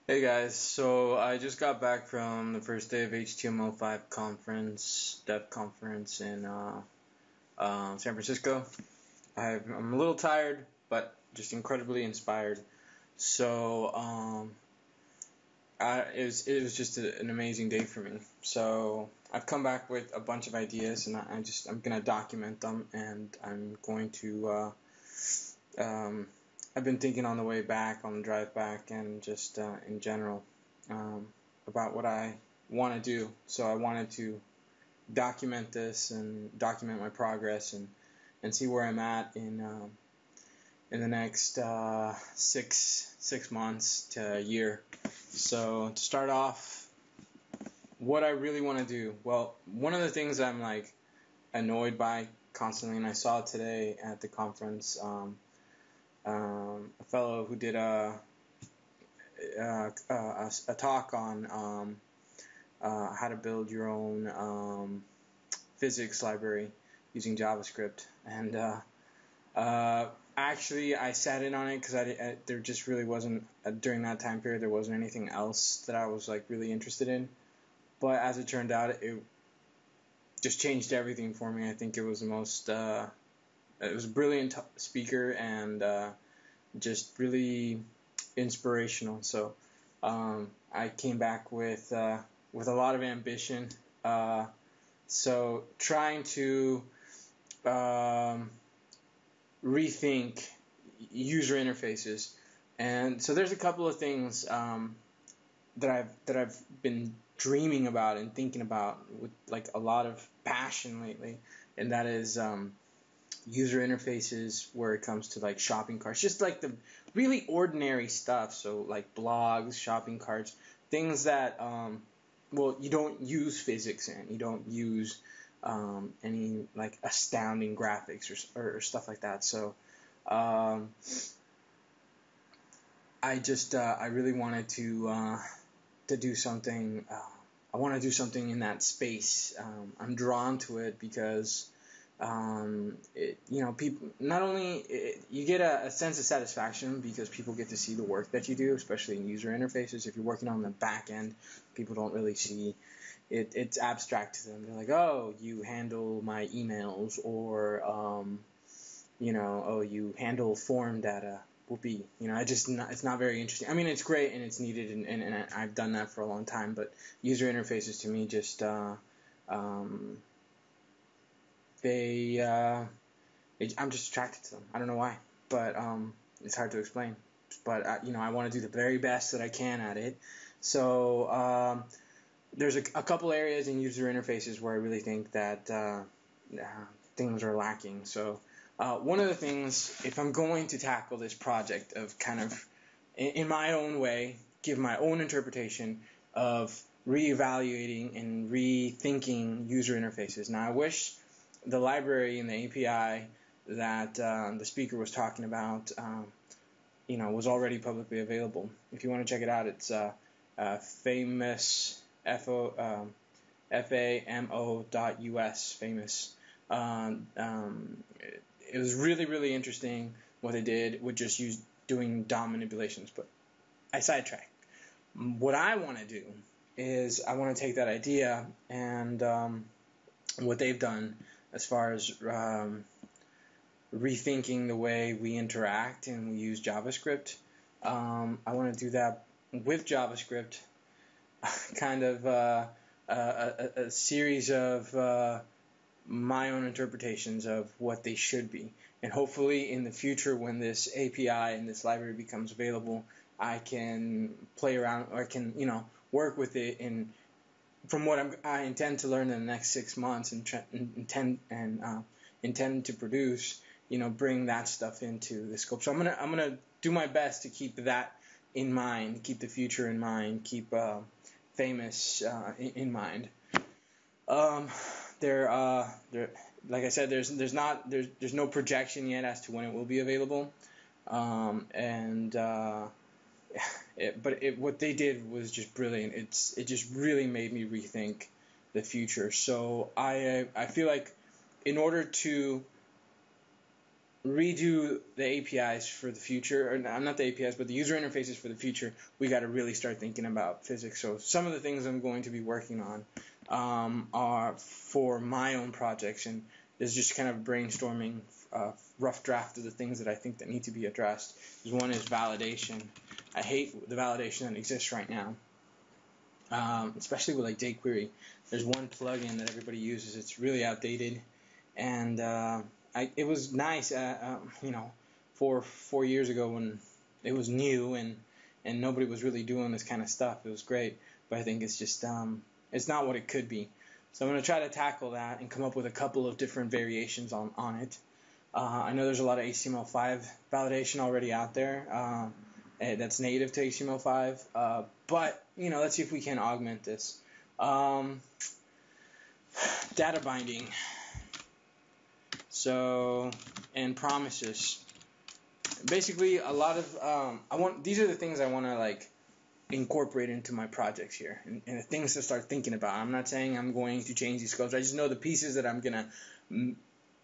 Hey guys, so I just got back from the first day of HTML5 conference, dev conference in San Francisco. I'm a little tired, but just incredibly inspired. So it was just an amazing day for me. So I've come back with a bunch of ideas, and I'm gonna document them, and I'm going to I've been thinking on the way back, on the drive back, and just in general um, about what I want to do. So I wanted to document this and document my progress and see where I'm at in the next six months to a year. So to start off, what I really want to do. Well, one of the things I'm like annoyed by constantly, and I saw today at the conference. A fellow who did a talk on how to build your own physics library using JavaScript, and actually I sat in on it because there just really wasn't during that time period there wasn't anything else that I was like really interested in. But as it turned out, it just changed everything for me. I think it was the most it was a brilliant speaker and just really inspirational. So I came back with a lot of ambition. So trying to rethink user interfaces, and so there's a couple of things that I've been dreaming about and thinking about with like a lot of passion lately, and that is user interfaces where it comes to like shopping carts, just like the really ordinary stuff. So like blogs, shopping carts, things that well, you don't use physics in, you don't use any like astounding graphics or stuff like that. So I really wanted to do something. I want to do something in that space. I'm drawn to it because people not only you get a sense of satisfaction because people get to see the work that you do, especially in user interfaces. If you're working on the back end, people don't really see it. It's abstract to them. They're like, oh, you handle my emails, or oh, you handle form data. Whoopee. It's not very interesting. I mean, it's great and it's needed, and I've done that for a long time. But user interfaces to me just they I'm just attracted to them. I don't know why, but it's hard to explain. But I want to do the very best that I can at it. So there's a couple areas in user interfaces where I really think that things are lacking. So one of the things, if I'm going to tackle this project of kind of in my own way, give my own interpretation of reevaluating and rethinking user interfaces. Now, I wish the library and the API that the speaker was talking about, was already publicly available. If you want to check it out, it's famous FAMO.us, famous. It was really, really interesting what they did with just doing DOM manipulations, but I sidetracked. What I want to do is I want to take that idea and what they've done as far as rethinking the way we interact and we use JavaScript. I want to do that with JavaScript, kind of a series of my own interpretations of what they should be. And hopefully in the future, when this API and this library becomes available, I can play around, or I can, work with it. And from what I intend to learn in the next 6 months and intend to produce, bring that stuff into the scope. So I'm gonna do my best to keep that in mind, keep the future in mind, keep famous in mind. There, like I said, there's no projection yet as to when it will be available, what they did was just brilliant. It just really made me rethink the future. So I feel like in order to redo the APIs for the future, or not the APIs, but the user interfaces for the future, we got to really start thinking about physics. So some of the things I'm going to be working on are for my own projects, and is just kind of brainstorming rough draft of the things that I think that need to be addressed. One is validation. I hate the validation that exists right now, especially with like jQuery. There's one plugin that everybody uses. It's really outdated, and it was nice, 4 years ago when it was new and nobody was really doing this kind of stuff. It was great, but I think it's just it's not what it could be. So I'm going to try to tackle that and come up with a couple of different variations on it. I know there's a lot of HTML5 validation already out there that's native to HTML5, but let's see if we can augment this. Data binding. So, and promises. Basically, a lot of these are the things I want to like incorporate into my projects here, and the things to start thinking about. I'm not saying I'm going to change these scopes. I just know the pieces that I'm gonna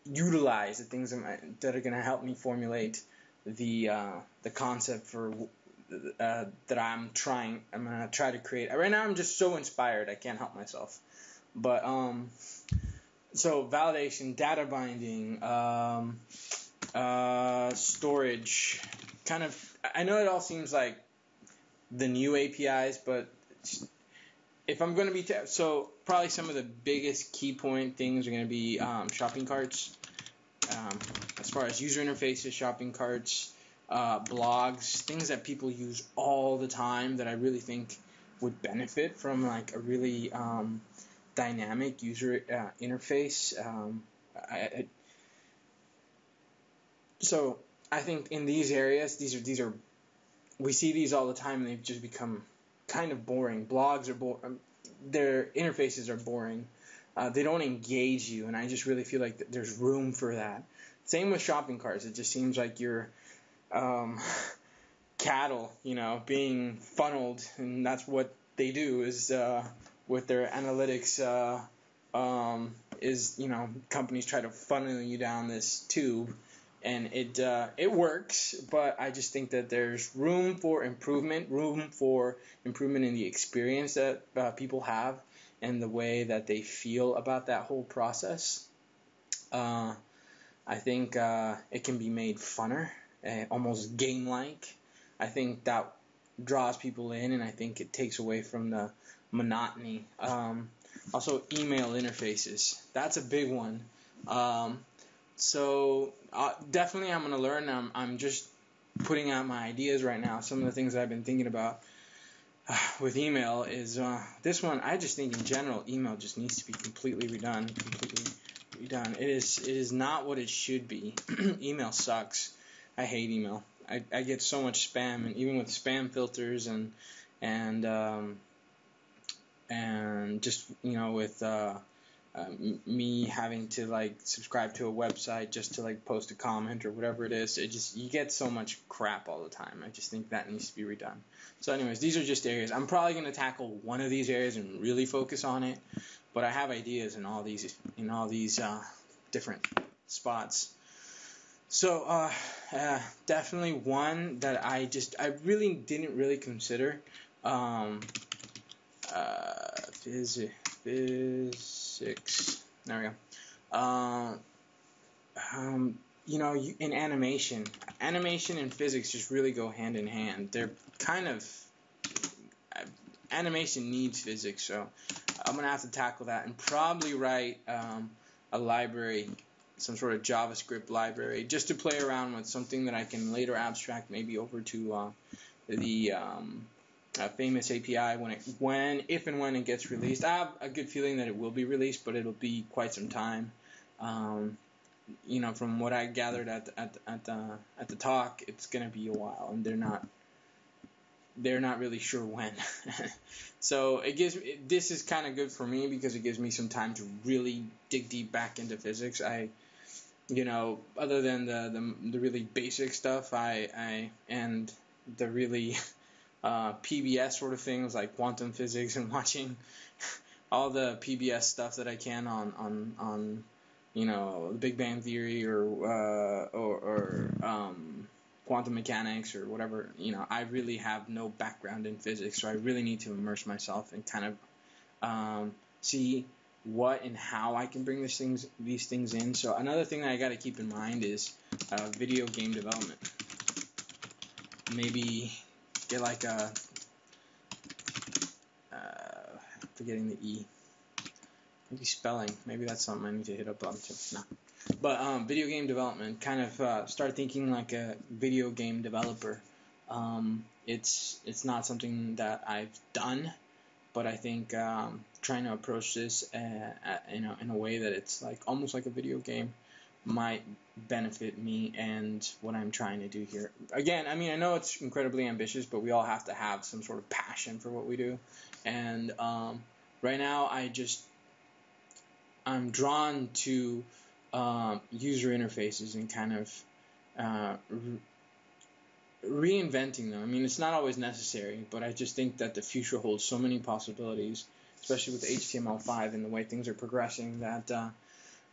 utilize, the things that are gonna help me formulate the concept for that I'm gonna try to create. Right now, I'm just so inspired. I can't help myself. But so validation, data binding, storage, kind of. I know it all seems like the new APIs, but if I'm going to be so probably some of the biggest key point things are going to be shopping carts. As far as user interfaces, shopping carts, blogs, things that people use all the time that I really think would benefit from like a really dynamic user interface. So I think in these areas, these are we see these all the time, and they've just become kind of boring. Blogs are their interfaces are boring. They don't engage you, and I just really feel like there's room for that. Same with shopping carts. It just seems like you're cattle, being funneled, and that's what they do is with their analytics is companies try to funnel you down this tube. And it works, but I just think that there's room for improvement in the experience that people have and the way that they feel about that whole process. I think it can be made funner, almost game-like. I think that draws people in, and I think it takes away from the monotony. Also, email interfaces. That's a big one. So definitely I'm going to learn. I'm just putting out my ideas right now. Some of the things that I've been thinking about with email is this one. I just think in general email just needs to be completely redone. It is not what it should be. Email sucks. I hate email. I get so much spam, and even with spam filters and just with me having to like subscribe to a website just to like post a comment or whatever it is, you get so much crap all the time. I just think that needs to be redone. So anyways, these are just areas. I'm probably going to tackle one of these areas and really focus on it, but I have ideas in all these different spots. So definitely one that I really didn't really consider physics. There we go. In animation and physics just really go hand in hand. They're kind of animation needs physics, so I'm gonna have to tackle that and probably write a library, some sort of JavaScript library, just to play around with something that I can later abstract maybe over to the famous API if and when it gets released. I have a good feeling that it will be released, but it'll be quite some time. From what I gathered at the talk, it's gonna be a while, and they're not really sure when. So this is kind of good for me because it gives me some time to really dig deep back into physics. Other than the really basic stuff, and the really PBS sort of things like quantum physics, and watching all the PBS stuff that I can on the Big Bang Theory or quantum mechanics or whatever. I really have no background in physics, so I really need to immerse myself and kind of see what and how I can bring these things in. So another thing that I got to keep in mind is video game development. Maybe get like a forgetting the E. Maybe spelling. Maybe that's something I need to hit up on too. No. But video game development, kind of start thinking like a video game developer. It's not something that I've done, but I think trying to approach this in a way that it's like almost like a video game might benefit me and what I'm trying to do here. Again, I mean, I know it's incredibly ambitious, but we all have to have some sort of passion for what we do. And right now, I'm drawn to user interfaces and kind of reinventing them. I mean, it's not always necessary, but I just think that the future holds so many possibilities, especially with HTML5 and the way things are progressing, that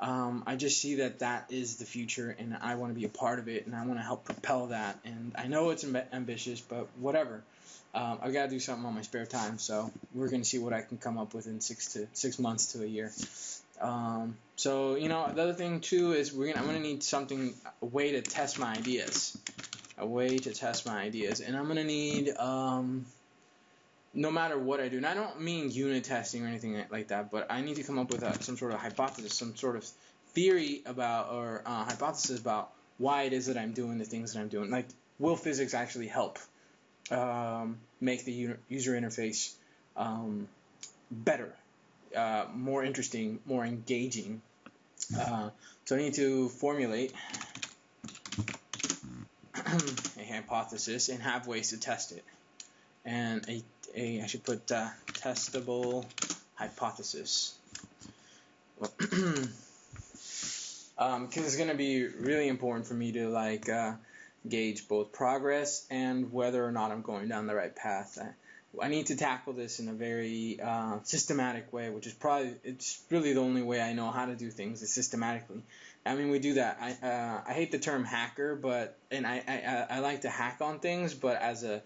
I just see that is the future, and I want to be a part of it, and I want to help propel that. And I know it's ambitious, but whatever. I've got to do something on my spare time, so we're going to see what I can come up with in 6 months to a year. So the other thing too is I'm going to need a way to test my ideas. And I'm going to need, no matter what I do, and I don't mean unit testing or anything like that, but I need to come up with some sort of hypothesis, some sort of theory about, or hypothesis about why it is that I'm doing the things that I'm doing. Like, will physics actually help make the user interface better, more interesting, more engaging? So I need to formulate a hypothesis and have ways to test it. And I should put testable hypothesis. Because it's going to be really important for me to gauge both progress and whether or not I'm going down the right path. I need to tackle this in a very systematic way, which is it's really the only way I know how to do things is systematically. I mean, we do that. I hate the term hacker, and I like to hack on things, but as a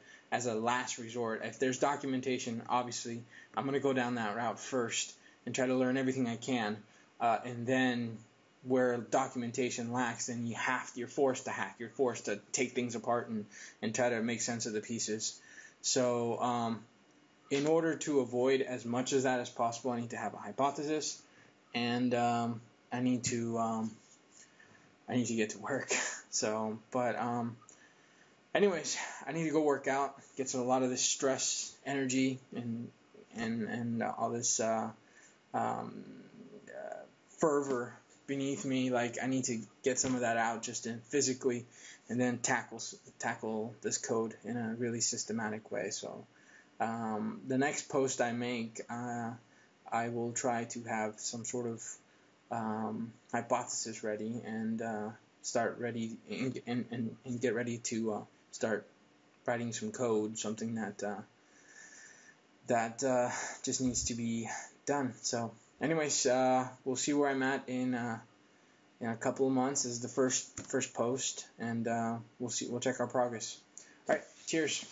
last resort. If there's documentation, obviously I'm going to go down that route first and try to learn everything I can, and then where documentation lacks, then you're forced to hack. You're forced to take things apart and try to make sense of the pieces. So in order to avoid as much of that as possible, I need to have a hypothesis, and I need to get to work. So, but anyways, I need to go work out, get a lot of this stress, energy, and all this fervor beneath me. Like, I need to get some of that out just physically, and then tackle this code in a really systematic way. So the next post I make, I will try to have some sort of hypothesis ready and start ready and get ready to start writing some code, something that just needs to be done. So anyways, we'll see where I'm at in a couple of months. This is the first post, and we'll check our progress. All right, cheers.